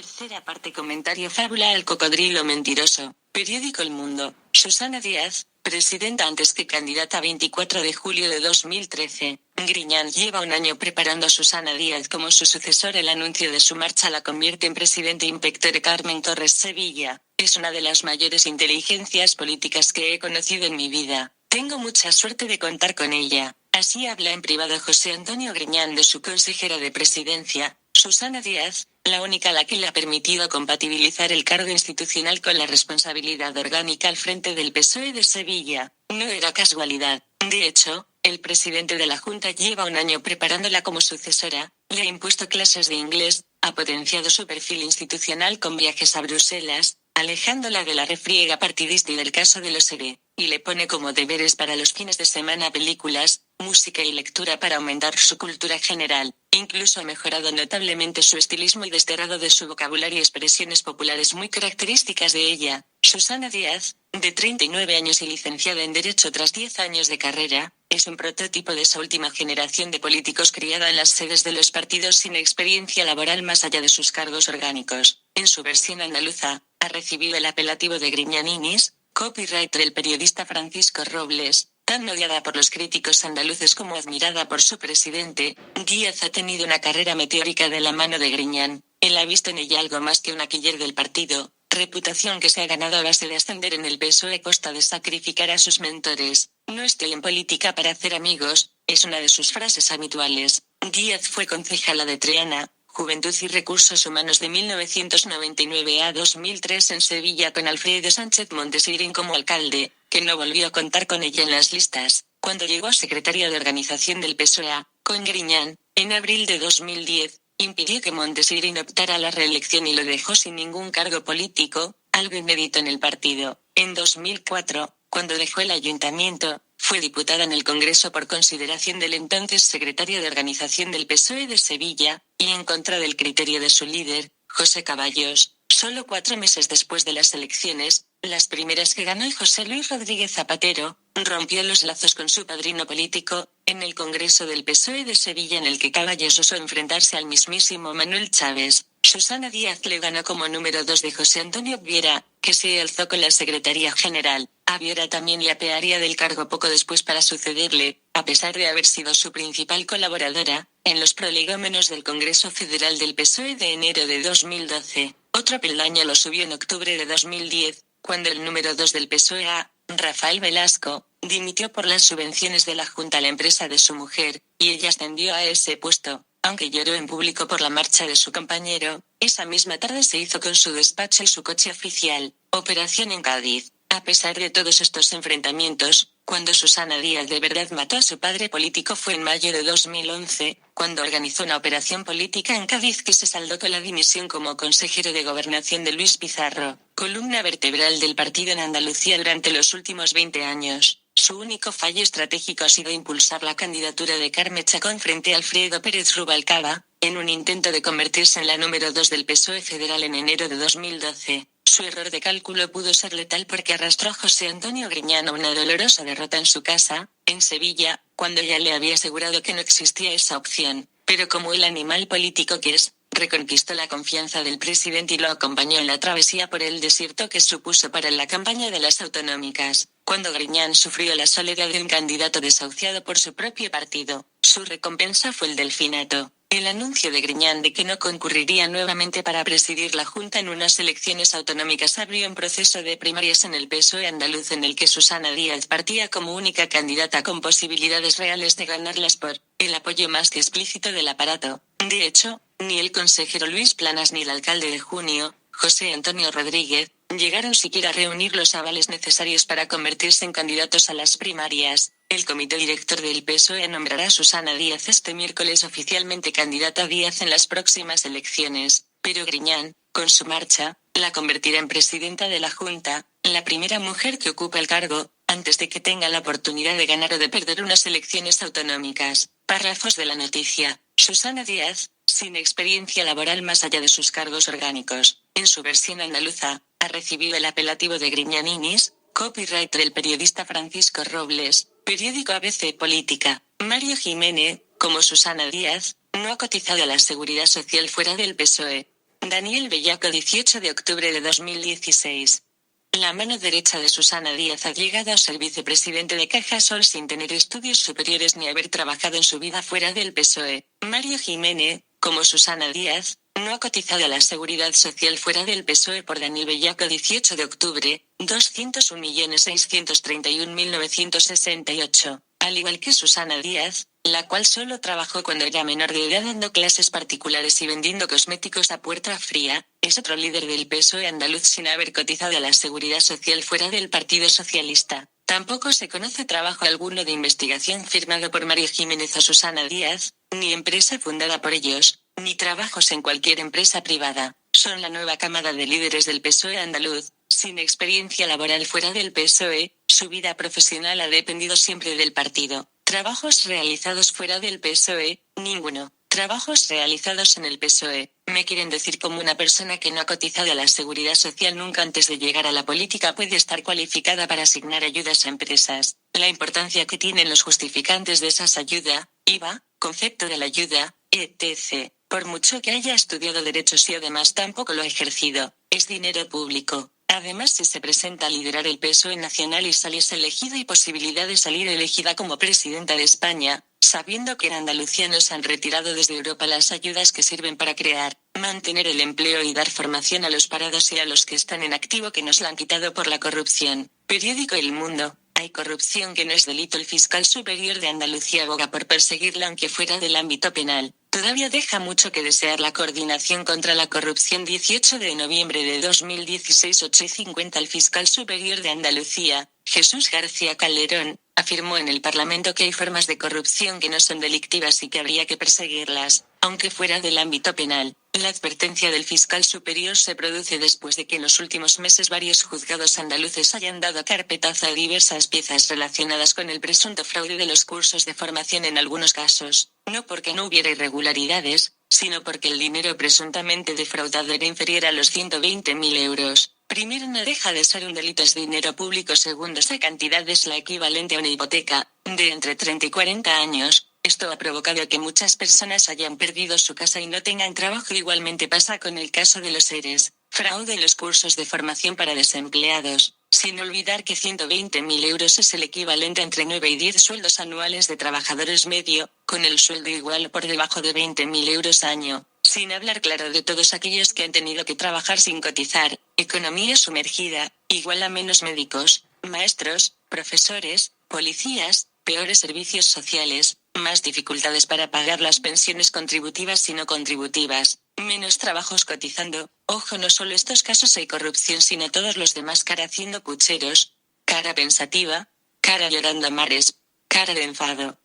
Tercera parte. Comentario. Fábula El cocodrilo mentiroso. Periódico El Mundo. Susana Díaz, presidenta antes que candidata. 24 de julio de 2013. Griñán lleva un año preparando a Susana Díaz como su sucesor. El anuncio de su marcha la convierte en presidente. Inspector Carmen Torres. Sevilla. Es una de las mayores inteligencias políticas que he conocido en mi vida. Tengo mucha suerte de contar con ella. Así habla en privado José Antonio Griñán de su consejera de presidencia, Susana Díaz, la única a la que le ha permitido compatibilizar el cargo institucional con la responsabilidad orgánica al frente del PSOE de Sevilla. No era casualidad. De hecho, el presidente de la Junta lleva un año preparándola como sucesora, le ha impuesto clases de inglés, ha potenciado su perfil institucional con viajes a Bruselas, alejándola de la refriega partidista y del caso de los ERE, y le pone como deberes para los fines de semana películas, música y lectura para aumentar su cultura general. Incluso ha mejorado notablemente su estilismo y desterrado de su vocabulario expresiones populares muy características de ella. Susana Díaz, de 39 años y licenciada en Derecho tras 10 años de carrera, es un prototipo de esa última generación de políticos criada en las sedes de los partidos sin experiencia laboral más allá de sus cargos orgánicos. En su versión andaluza, ha recibido el apelativo de Griñaninis, copywriter del periodista Francisco Robles. Tan odiada por los críticos andaluces como admirada por su presidente, Díaz ha tenido una carrera meteórica de la mano de Griñán. Él ha visto en ella algo más que un aquiller del partido, reputación que se ha ganado a base de ascender en el PSOE a costa de sacrificar a sus mentores. No estoy en política para hacer amigos, es una de sus frases habituales. Díaz fue concejala de Triana, Juventud y Recursos Humanos de 1999 a 2003 en Sevilla con Alfredo Sánchez Montesirín como alcalde, que no volvió a contar con ella en las listas. Cuando llegó a secretaria de organización del PSOE, con Griñán, en abril de 2010, impidió que Montesirín optara a la reelección y lo dejó sin ningún cargo político, algo inédito en el partido. En 2004, cuando dejó el ayuntamiento, fue diputada en el Congreso por consideración del entonces secretario de organización del PSOE de Sevilla, y en contra del criterio de su líder, José Caballos. Solo 4 meses después de las elecciones, las primeras que ganó José Luis Rodríguez Zapatero, rompió los lazos con su padrino político, en el Congreso del PSOE de Sevilla en el que Caballos osó enfrentarse al mismísimo Manuel Chávez. Susana Díaz le ganó como número 2 de José Antonio Viera, que se alzó con la Secretaría General. A Viera también le apearía del cargo poco después para sucederle, a pesar de haber sido su principal colaboradora, en los prolegómenos del Congreso Federal del PSOE de enero de 2012. Otro peldaño lo subió en octubre de 2010, cuando el número 2 del PSOE, Rafael Velasco, dimitió por las subvenciones de la Junta a la empresa de su mujer, y ella ascendió a ese puesto. Aunque lloró en público por la marcha de su compañero, esa misma tarde se hizo con su despacho y su coche oficial. Operación en Cádiz. A pesar de todos estos enfrentamientos, cuando Susana Díaz de verdad mató a su padre político fue en mayo de 2011, cuando organizó una operación política en Cádiz que se saldó con la dimisión como consejero de Gobernación de Luis Pizarro, columna vertebral del partido en Andalucía durante los últimos 20 años. Su único fallo estratégico ha sido impulsar la candidatura de Carme Chacón frente a Alfredo Pérez Rubalcaba, en un intento de convertirse en la número 2 del PSOE federal en enero de 2012. Su error de cálculo pudo ser letal porque arrastró a José Antonio Griñán a una dolorosa derrota en su casa, en Sevilla, cuando ya le había asegurado que no existía esa opción. Pero como el animal político que es, reconquistó la confianza del presidente y lo acompañó en la travesía por el desierto que supuso para la campaña de las autonómicas. Cuando Griñán sufrió la soledad de un candidato desahuciado por su propio partido, su recompensa fue el delfinato. El anuncio de Griñán de que no concurriría nuevamente para presidir la Junta en unas elecciones autonómicas abrió un proceso de primarias en el PSOE andaluz en el que Susana Díaz partía como única candidata con posibilidades reales de ganarlas por el apoyo más que explícito del aparato. De hecho, ni el consejero Luis Planas ni el alcalde de Junio, José Antonio Rodríguez, llegaron siquiera a reunir los avales necesarios para convertirse en candidatos a las primarias. El comité director del PSOE nombrará a Susana Díaz este miércoles oficialmente candidata Díaz en las próximas elecciones, pero Griñán, con su marcha, la convertirá en presidenta de la Junta, la primera mujer que ocupa el cargo, antes de que tenga la oportunidad de ganar o de perder unas elecciones autonómicas. Párrafos de la noticia. Susana Díaz, sin experiencia laboral más allá de sus cargos orgánicos, en su versión andaluza, ha recibido el apelativo de Griñaninis, copywriter del periodista Francisco Robles, periódico ABC Política. Mario Jiménez, como Susana Díaz, no ha cotizado a la Seguridad Social fuera del PSOE. Daniel Bellaco, 18 de octubre de 2016. La mano derecha de Susana Díaz ha llegado a ser vicepresidente de Cajasol sin tener estudios superiores ni haber trabajado en su vida fuera del PSOE. Mario Jiménez, como Susana Díaz, no ha cotizado a la Seguridad Social fuera del PSOE. Por Daniel Bellaco, 18 de octubre, 201.631.968. Al igual que Susana Díaz, la cual solo trabajó cuando era menor de edad dando clases particulares y vendiendo cosméticos a puerta fría, es otro líder del PSOE andaluz sin haber cotizado a la Seguridad Social fuera del Partido Socialista. Tampoco se conoce trabajo alguno de investigación firmado por Mario Jiménez o Susana Díaz, ni empresa fundada por ellos, ni trabajos en cualquier empresa privada. Son la nueva camada de líderes del PSOE andaluz, sin experiencia laboral fuera del PSOE, su vida profesional ha dependido siempre del partido. Trabajos realizados fuera del PSOE, ninguno. Trabajos realizados en el PSOE. Me quieren decir como una persona que no ha cotizado a la Seguridad Social nunca antes de llegar a la política puede estar cualificada para asignar ayudas a empresas. La importancia que tienen los justificantes de esas ayudas, IVA, concepto de la ayuda, etc. Por mucho que haya estudiado derechos y además tampoco lo ha ejercido, es dinero público. Además, si se presenta a liderar el PSOE nacional y saliese elegida y posibilidad de salir elegida como presidenta de España, sabiendo que en Andalucía nos han retirado desde Europa las ayudas que sirven para crear, mantener el empleo y dar formación a los parados y a los que están en activo que nos la han quitado por la corrupción. Periódico El Mundo. Hay corrupción que no es delito. El fiscal superior de Andalucía aboga por perseguirla aunque fuera del ámbito penal. Todavía deja mucho que desear la Coordinación contra la Corrupción. 18 de noviembre de 2016, 8:50. El fiscal superior de Andalucía, Jesús García Calderón, afirmó en el Parlamento que hay formas de corrupción que no son delictivas y que habría que perseguirlas, aunque fuera del ámbito penal. La advertencia del fiscal superior se produce después de que en los últimos meses varios juzgados andaluces hayan dado carpetazo a diversas piezas relacionadas con el presunto fraude de los cursos de formación en algunos casos, no porque no hubiera irregularidades, sino porque el dinero presuntamente defraudado era inferior a los 120.000 euros. Primero, no deja de ser un delito, es dinero público. Segundo, esa cantidad es la equivalente a una hipoteca de entre 30 y 40 años. Esto ha provocado que muchas personas hayan perdido su casa y no tengan trabajo. Igualmente pasa con el caso de los ERES, fraude en los cursos de formación para desempleados, sin olvidar que 120.000 euros es el equivalente a entre 9 y 10 sueldos anuales de trabajadores medio, con el sueldo igual o por debajo de 20.000 euros año. Sin hablar, claro, de todos aquellos que han tenido que trabajar sin cotizar. Economía sumergida, igual a menos médicos, maestros, profesores, policías, peores servicios sociales, más dificultades para pagar las pensiones contributivas y no contributivas, menos trabajos cotizando. Ojo, no solo estos casos hay corrupción, sino todos los demás. Cara haciendo pucheros, cara pensativa, cara llorando a mares, cara de enfado.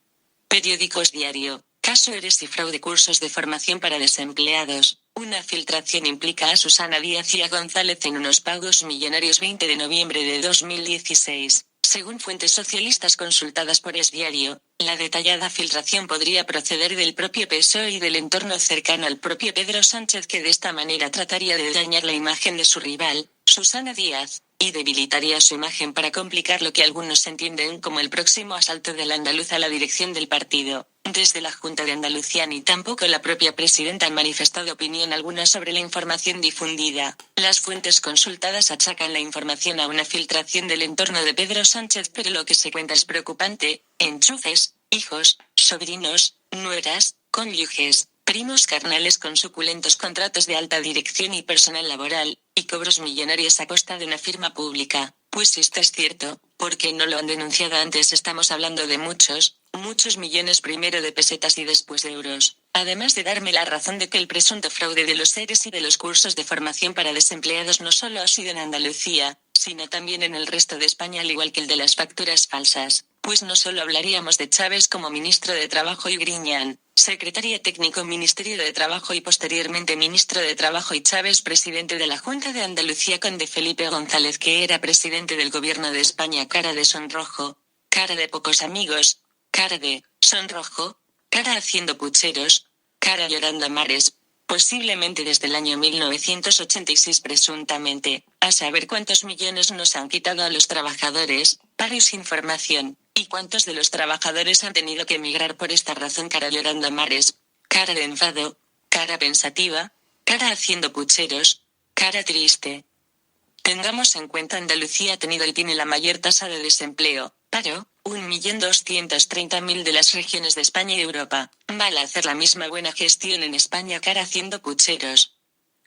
Periódicos diario. Caso ERES y fraude cursos de formación para desempleados. Una filtración implica a Susana Díaz y a González en unos pagos millonarios. 20 de noviembre de 2016. Según fuentes socialistas consultadas por Es Diario, la detallada filtración podría proceder del propio PSOE y del entorno cercano al propio Pedro Sánchez, que de esta manera trataría de dañar la imagen de su rival, Susana Díaz, y debilitaría su imagen para complicar lo que algunos entienden como el próximo asalto del andaluz a la dirección del partido. Desde la Junta de Andalucía ni tampoco la propia presidenta han manifestado opinión alguna sobre la información difundida. Las fuentes consultadas achacan la información a una filtración del entorno de Pedro Sánchez, pero lo que se cuenta es preocupante: enchufes, hijos, sobrinos, nueras, cónyuges, primos carnales con suculentos contratos de alta dirección y personal laboral, y cobros millonarios a costa de una firma pública. Pues si esto es cierto, ¿por qué no lo han denunciado antes? Estamos hablando de muchos millones, primero de pesetas y después de euros. Además de darme la razón de que el presunto fraude de los ERES y de los cursos de formación para desempleados no solo ha sido en Andalucía, sino también en el resto de España, al igual que el de las facturas falsas. Pues no solo hablaríamos de Chávez como ministro de Trabajo y Griñán, secretaria técnico Ministerio de Trabajo y posteriormente ministro de Trabajo, y Chávez presidente de la Junta de Andalucía, con de Felipe González, que era presidente del Gobierno de España. Cara de sonrojo, cara de pocos amigos, cara de sonrojo, cara haciendo pucheros, cara llorando a mares. Posiblemente desde el año 1986 presuntamente, a saber cuántos millones nos han quitado a los trabajadores, paro y sin formación, y cuántos de los trabajadores han tenido que emigrar por esta razón. Cara llorando a mares, cara de enfado, cara pensativa, Cara haciendo pucheros, cara triste. Tengamos en cuenta Andalucía ha tenido y tiene la mayor tasa de desempleo, paro, 1.230.000 de las regiones de España y Europa. Vale hacer la misma buena gestión en España cara haciendo pucheros.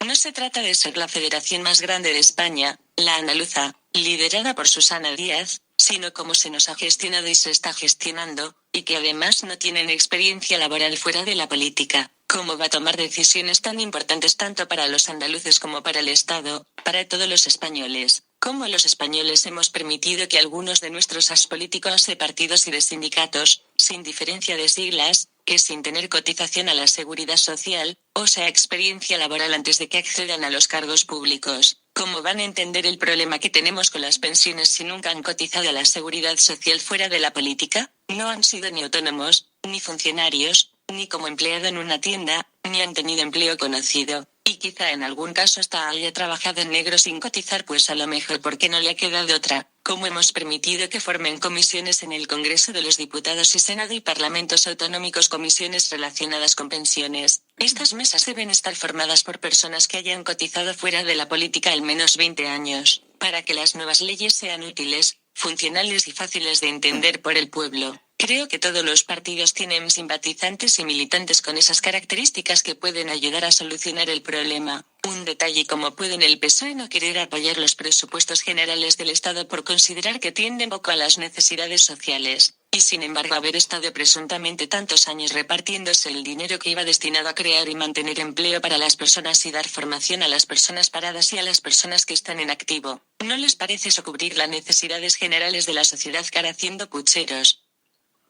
No se trata de ser la federación más grande de España, la andaluza, liderada por Susana Díaz, sino cómo se nos ha gestionado y se está gestionando, y que además no tienen experiencia laboral fuera de la política. ¿Cómo va a tomar decisiones tan importantes tanto para los andaluces como para el Estado, para todos los españoles? ¿Cómo los españoles hemos permitido que algunos de nuestros as políticos de partidos y de sindicatos, sin diferencia de siglas, que sin tener cotización a la seguridad social, o sea experiencia laboral antes de que accedan a los cargos públicos, cómo van a entender el problema que tenemos con las pensiones si nunca han cotizado a la seguridad social fuera de la política? No han sido ni autónomos, ni funcionarios, ni como empleado en una tienda, ni han tenido empleo conocido, y quizá en algún caso hasta haya trabajado en negro sin cotizar, pues a lo mejor porque no le ha quedado otra. ¿Cómo hemos permitido que formen comisiones en el Congreso de los Diputados y Senado y parlamentos autonómicos, comisiones relacionadas con pensiones? Estas mesas deben estar formadas por personas que hayan cotizado fuera de la política al menos 20 años, para que las nuevas leyes sean útiles, funcionales y fáciles de entender por el pueblo. Creo que todos los partidos tienen simpatizantes y militantes con esas características que pueden ayudar a solucionar el problema. Un detalle: como pueden el PSOE no querer apoyar los presupuestos generales del Estado por considerar que tienden poco a las necesidades sociales, y sin embargo haber estado presuntamente tantos años repartiéndose el dinero que iba destinado a crear y mantener empleo para las personas y dar formación a las personas paradas y a las personas que están en activo. ¿No les parece eso cubrir las necesidades generales de la sociedad cara haciendo pucheros?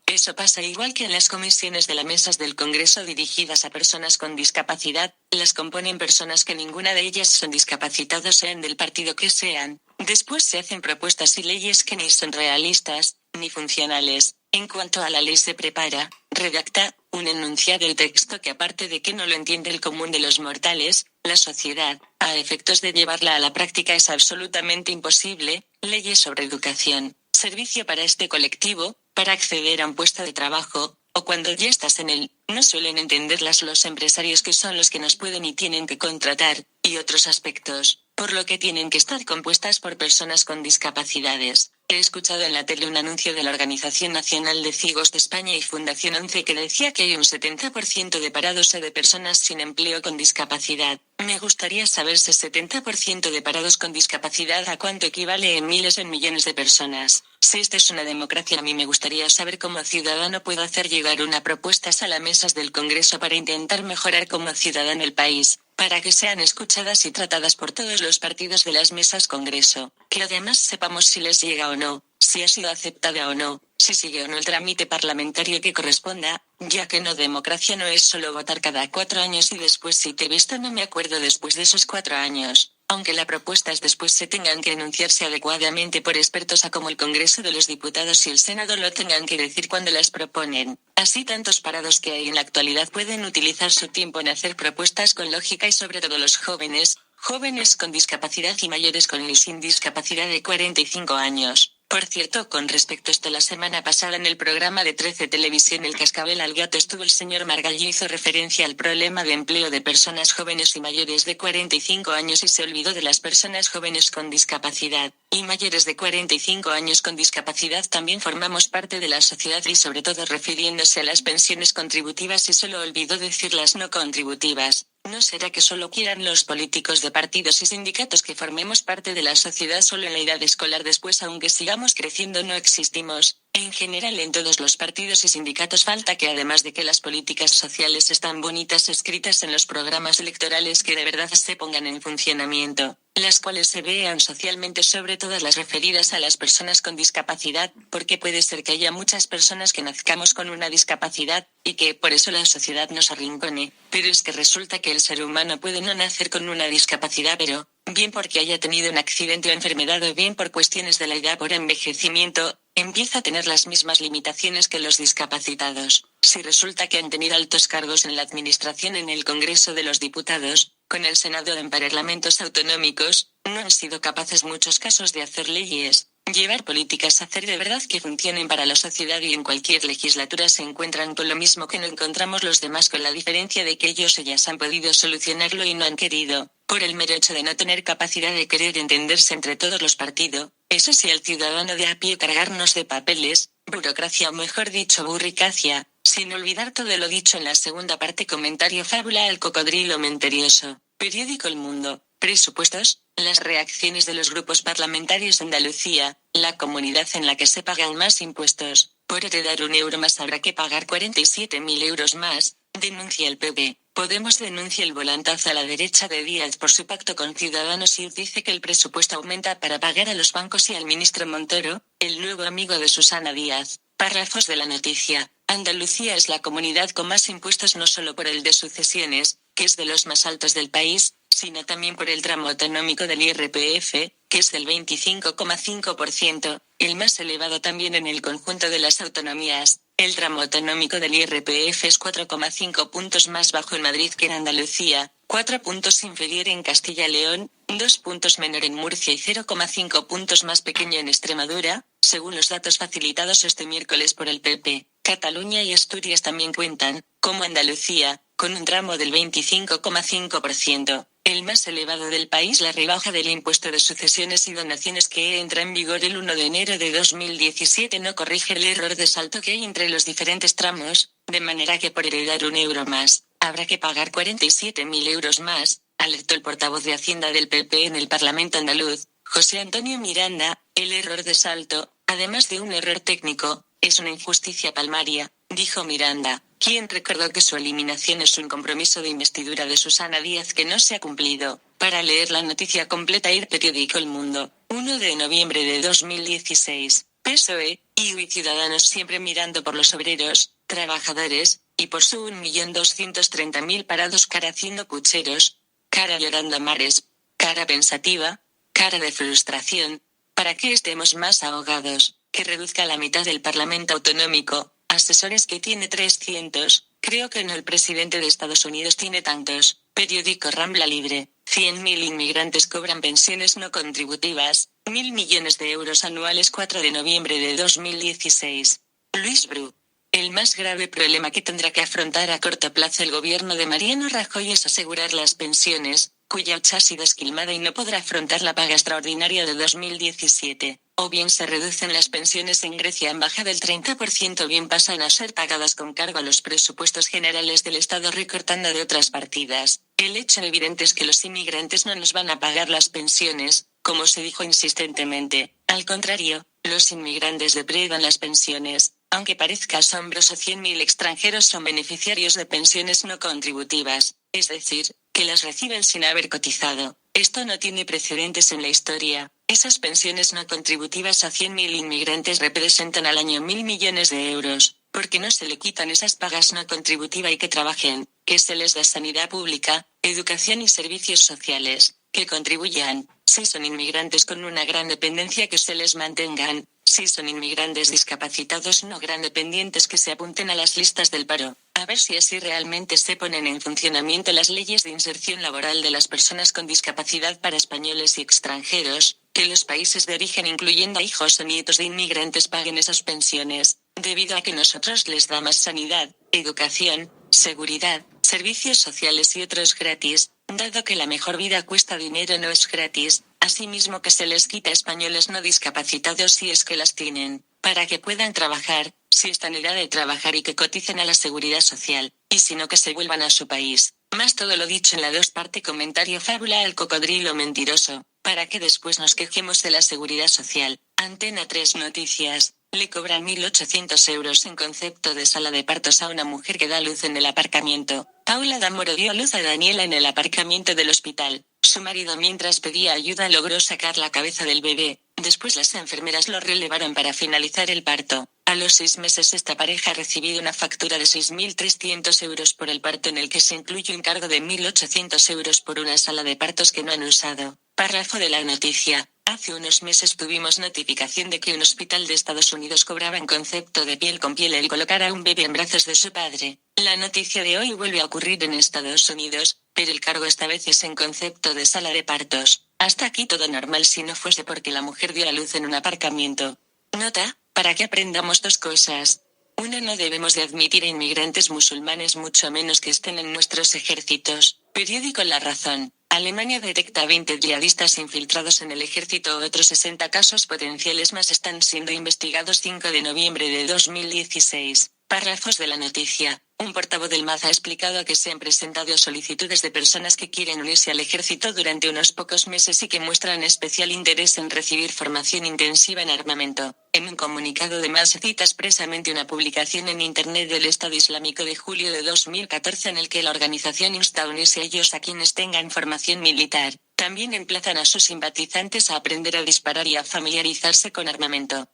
Eso pasa igual que en las comisiones de las mesas del Congreso dirigidas a personas con discapacidad, las componen personas que ninguna de ellas son discapacitados, sean del partido que sean. Después se hacen propuestas y leyes que ni son realistas, ni funcionales. En cuanto a la ley, se prepara, redacta, un enunciado del texto que, aparte de que no lo entiende el común de los mortales, la sociedad, a efectos de llevarla a la práctica es absolutamente imposible. Leyes sobre educación, servicio para este colectivo, para acceder a un puesto de trabajo, o cuando ya estás en él, no suelen entenderlas los empresarios, que son los que nos pueden y tienen que contratar, y otros aspectos, por lo que tienen que estar compuestas por personas con discapacidades. He escuchado en la tele un anuncio de la Organización Nacional de Ciegos de España y Fundación 11 que decía que hay un 70% de parados o de personas sin empleo con discapacidad. Me gustaría saber si 70% de parados con discapacidad a cuánto equivale en miles en millones de personas. Si esta es una democracia, a mí me gustaría saber cómo ciudadano puedo hacer llegar una propuesta a las mesas del Congreso para intentar mejorar como ciudadano el país, para que sean escuchadas y tratadas por todos los partidos de las mesas Congreso, que además sepamos si les llega o no, si ha sido aceptada o no, si sigue o no el trámite parlamentario que corresponda, ya que no, democracia no es solo votar cada 4 años y después si te he visto no me acuerdo después de esos 4 años. Aunque las propuestas después se tengan que enunciarse adecuadamente por expertos, a como el Congreso de los Diputados y el Senado lo tengan que decir cuando las proponen. Así, tantos parados que hay en la actualidad pueden utilizar su tiempo en hacer propuestas con lógica, y sobre todo los jóvenes, jóvenes con discapacidad y mayores con y sin discapacidad de 45 años. Por cierto, con respecto a esto, la semana pasada en el programa de 13 Televisión El Cascabel al Gato estuvo el señor Margallo y hizo referencia al problema de empleo de personas jóvenes y mayores de 45 años y se olvidó de las personas jóvenes con discapacidad y mayores de 45 años con discapacidad. También formamos parte de la sociedad, y sobre todo refiriéndose a las pensiones contributivas, y solo olvidó decir las no contributivas. ¿No será que solo quieran los políticos de partidos y sindicatos que formemos parte de la sociedad solo en la edad escolar? Después, aunque sigamos creciendo, no existimos. En general, en todos los partidos y sindicatos falta que, además de que las políticas sociales están bonitas escritas en los programas electorales, que de verdad se pongan en funcionamiento, las cuales se vean socialmente, sobre todo las referidas a las personas con discapacidad, porque puede ser que haya muchas personas que nazcamos con una discapacidad, y que por eso la sociedad nos arrincone, pero es que resulta que el ser humano puede no nacer con una discapacidad, pero, bien porque haya tenido un accidente o enfermedad, o bien por cuestiones de la edad, por envejecimiento, empieza a tener las mismas limitaciones que los discapacitados. Si resulta que han tenido altos cargos en la administración, en el Congreso de los Diputados, con el Senado, en parlamentos autonómicos, no han sido capaces muchos casos de hacer leyes, llevar políticas, hacer de verdad que funcionen para la sociedad, y en cualquier legislatura se encuentran con lo mismo que no encontramos los demás, con la diferencia de que ellas han podido solucionarlo y no han querido, por el mero hecho de no tener capacidad de querer entenderse entre todos los partidos. Eso sí, al ciudadano de a pie cargarnos de papeles, burocracia o mejor dicho burricacia, sin olvidar todo lo dicho en la segunda parte. Comentario fábula El cocodrilo mentirioso. Periódico El Mundo. Presupuestos. Las reacciones de los grupos parlamentarios. Andalucía, la comunidad en la que se pagan más impuestos. Por heredar €1 más habrá que pagar 47.000 euros más, denuncia el PP. Podemos denuncia el volantazo a la derecha de Díaz por su pacto con Ciudadanos y dice que el presupuesto aumenta para pagar a los bancos y al ministro Montoro, el nuevo amigo de Susana Díaz. Párrafos de la noticia. Andalucía es la comunidad con más impuestos, no solo por el de sucesiones, que es de los más altos del país, sino también por el tramo autonómico del IRPF, que es del 25,5%, el más elevado también en el conjunto de las autonomías. El tramo autonómico del IRPF es 4,5 puntos más bajo en Madrid que en Andalucía, 4 puntos inferior en Castilla y León, 2 puntos menor en Murcia y 0,5 puntos más pequeño en Extremadura, según los datos facilitados este miércoles por el PP. Cataluña y Asturias también cuentan, como Andalucía, con un tramo del 25,5%, el más elevado del país. La rebaja del impuesto de sucesiones y donaciones, que entra en vigor el 1 de enero de 2017, no corrige el error de salto que hay entre los diferentes tramos, de manera que por heredar €1 más, habrá que pagar 47.000 euros más, alertó el portavoz de Hacienda del PP en el Parlamento andaluz, José Antonio Miranda. El error de salto, además de un error técnico, es una injusticia palmaria, dijo Miranda, quien recordó que su eliminación es un compromiso de investidura de Susana Díaz que no se ha cumplido. Para leer la noticia completa, ir Periódico El Mundo, 1 de noviembre de 2016. PSOE, y Ciudadanos siempre mirando por los obreros, trabajadores, y por su 1.230.000 parados, cara haciendo pucheros, cara llorando a mares, cara pensativa, cara de frustración, para que estemos más ahogados, que reduzca a la mitad del Parlamento autonómico, asesores que tiene 300, creo que no, el presidente de Estados Unidos tiene tantos. Periódico Rambla Libre, 100.000 inmigrantes cobran pensiones no contributivas, 1.000 millones de euros anuales. 4 de noviembre de 2016. Luis Bru. El más grave problema que tendrá que afrontar a corto plazo el gobierno de Mariano Rajoy es asegurar las pensiones, cuya hucha ha sido esquilmada y no podrá afrontar la paga extraordinaria de 2017. O bien se reducen las pensiones en Grecia en baja del 30%, o bien pasan a ser pagadas con cargo a los presupuestos generales del Estado, recortando de otras partidas. El hecho evidente es que los inmigrantes no nos van a pagar las pensiones, como se dijo insistentemente. Al contrario, los inmigrantes depredan las pensiones. Aunque parezca asombroso, 100.000 extranjeros son beneficiarios de pensiones no contributivas, es decir, que las reciben sin haber cotizado. Esto no tiene precedentes en la historia. Esas pensiones no contributivas a 100.000 inmigrantes representan al año 1.000 millones de euros. Porque no se le quitan esas pagas no contributivas y que trabajen, que se les da sanidad pública, educación y servicios sociales, que contribuyan. Si son inmigrantes con una gran dependencia, que se les mantengan. Si son inmigrantes discapacitados no gran dependientes, que se apunten a las listas del paro. A ver si así realmente se ponen en funcionamiento las leyes de inserción laboral de las personas con discapacidad para españoles y extranjeros, que los países de origen, incluyendo a hijos o nietos de inmigrantes, paguen esas pensiones, debido a que nosotros les damos sanidad, educación, seguridad, servicios sociales y otros gratis, dado que la mejor vida cuesta dinero, no es gratis. Asimismo, que se les quita a españoles no discapacitados, si es que las tienen, para que puedan trabajar, si están en edad de trabajar, y que coticen a la seguridad social, y si no, que se vuelvan a su país. Más todo lo dicho en la 2 parte. Comentario fábula El cocodrilo mentiroso, para que después nos quejemos de la seguridad social. Antena 3 Noticias. Le cobran 1.800 euros en concepto de sala de partos a una mujer que da luz en el aparcamiento. Paula Damoro dio a luz a Daniela en el aparcamiento del hospital. Su marido, mientras pedía ayuda, logró sacar la cabeza del bebé. Después las enfermeras lo relevaron para finalizar el parto. A los 6 meses esta pareja ha recibido una factura de 6.300 euros por el parto, en el que se incluye un cargo de 1.800 euros por una sala de partos que no han usado. Párrafo de la noticia. Hace unos meses tuvimos notificación de que un hospital de Estados Unidos cobraba en concepto de piel con piel el colocar a un bebé en brazos de su padre. La noticia de hoy vuelve a ocurrir en Estados Unidos, pero el cargo esta vez es en concepto de sala de partos. Hasta aquí todo normal si no fuese porque la mujer dio a luz en un aparcamiento. Nota, para que aprendamos dos cosas. Una, no debemos de admitir a inmigrantes musulmanes mucho menos que estén en nuestros ejércitos. Periódico La Razón. Alemania detecta 20 yihadistas infiltrados en el ejército. Otros 60 casos potenciales más están siendo investigados. 5 de noviembre de 2016. Párrafos de la noticia. Un portavoz del MAS ha explicado que se han presentado solicitudes de personas que quieren unirse al ejército durante unos pocos meses y que muestran especial interés en recibir formación intensiva en armamento. En un comunicado de MAS se cita expresamente una publicación en Internet del Estado Islámico de julio de 2014 en el que la organización insta a unirse a ellos a quienes tengan formación militar. También emplazan a sus simpatizantes a aprender a disparar y a familiarizarse con armamento.